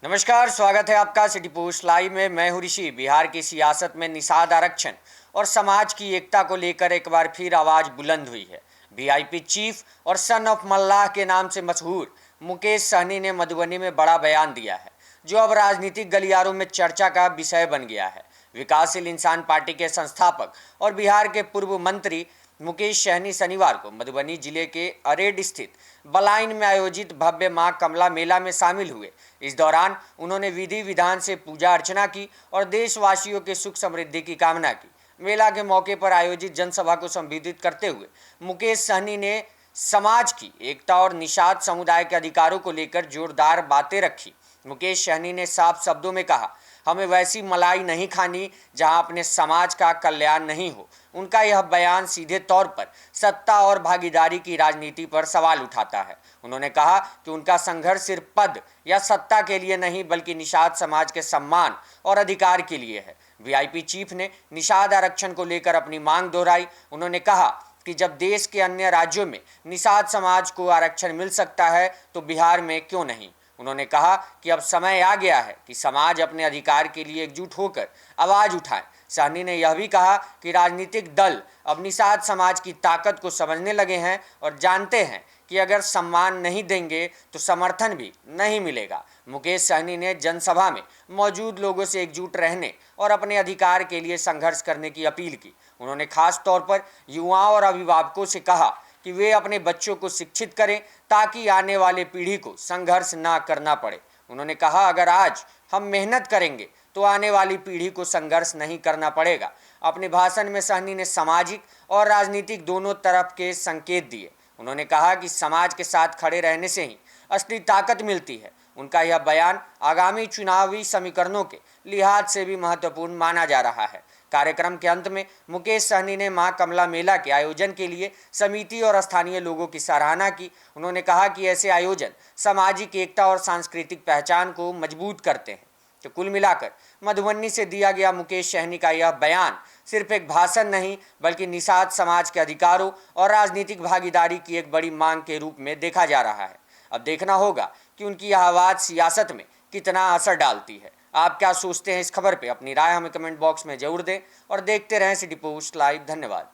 नमस्कार, स्वागत है आपका सिटी पोस्ट लाइव में। मैं हूं ऋषि। बिहार की सियासत में निषाद आरक्षण और समाज की एकता को लेकर एक बार फिर आवाज बुलंद हुई है। वीआईपी चीफ और सन ऑफ मल्लाह के नाम से मशहूर मुकेश सहनी ने मधुबनी में बड़ा बयान दिया है, जो अब राजनीतिक गलियारों में चर्चा का विषय बन गया है। विकासशील इंसान पार्टी के संस्थापक और बिहार के पूर्व मंत्री मुकेश सहनी शनिवार को मधुबनी जिले के अरेड स्थित बलाइन में आयोजित भव्य मां कमला मेला में शामिल हुए। इस दौरान उन्होंने विधि विधान से पूजा अर्चना की और देशवासियों के सुख समृद्धि की कामना की। मेला के मौके पर आयोजित जनसभा को संबोधित करते हुए मुकेश सहनी ने समाज की एकता और निषाद समुदाय के अधिकारों को लेकर जोरदार बातें रखी। मुकेश सहनी ने साफ शब्दों में कहा, हमें वैसी मलाई नहीं खानी जहां अपने समाज का कल्याण नहीं हो। उनका यह बयान सीधे तौर पर सत्ता और भागीदारी की राजनीति पर सवाल उठाता है। उन्होंने कहा कि उनका संघर्ष सिर्फ पद या सत्ता के लिए नहीं, बल्कि निषाद समाज के सम्मान और अधिकार के लिए है। वीआईपी चीफ ने निषाद आरक्षण को लेकर अपनी मांग दोहराई। उन्होंने कहा कि जब देश के अन्य राज्यों में निषाद समाज को आरक्षण मिल सकता है तो बिहार में क्यों नहीं। उन्होंने कहा कि अब समय आ गया है कि समाज अपने अधिकार के लिए एकजुट होकर आवाज उठाए। सहनी ने यह भी कहा कि राजनीतिक दल अब निषाद समाज की ताकत को समझने लगे हैं और जानते हैं कि अगर सम्मान नहीं देंगे तो समर्थन भी नहीं मिलेगा। मुकेश सहनी ने जनसभा में मौजूद लोगों से एकजुट रहने और अपने अधिकार के लिए संघर्ष करने की अपील की। उन्होंने खास तौर पर युवाओं और अभिभावकों से कहा कि वे अपने बच्चों को शिक्षित करें ताकि आने वाले पीढ़ी को संघर्ष ना करना पड़े। उन्होंने कहा, अगर आज हम मेहनत करेंगे तो आने वाली पीढ़ी को संघर्ष नहीं करना पड़ेगा। अपने भाषण में सहनी ने सामाजिक और राजनीतिक दोनों तरफ के संकेत दिए। उन्होंने कहा कि समाज के साथ खड़े रहने से ही असली ताकत मिलती है। उनका यह बयान आगामी चुनावी समीकरणों के लिहाज से भी महत्वपूर्ण माना जा रहा है। कार्यक्रम के अंत में मुकेश सहनी ने मां कमला मेला के आयोजन के लिए समिति और स्थानीय लोगों की सराहना की। उन्होंने कहा कि ऐसे आयोजन सामाजिक एकता और सांस्कृतिक पहचान को मजबूत करते हैं। तो कुल मिलाकर मधुबनी से दिया गया मुकेश सहनी का यह बयान सिर्फ एक भाषण नहीं, बल्कि निषाद समाज के अधिकारों और राजनीतिक भागीदारी की एक बड़ी मांग के रूप में देखा जा रहा है। अब देखना होगा कि उनकी यह आवाज़ सियासत में कितना असर डालती है। आप क्या सोचते हैं इस खबर पे? अपनी राय हमें कमेंट बॉक्स में जरूर दें और देखते रहें सिटी पोस्ट लाइव। धन्यवाद।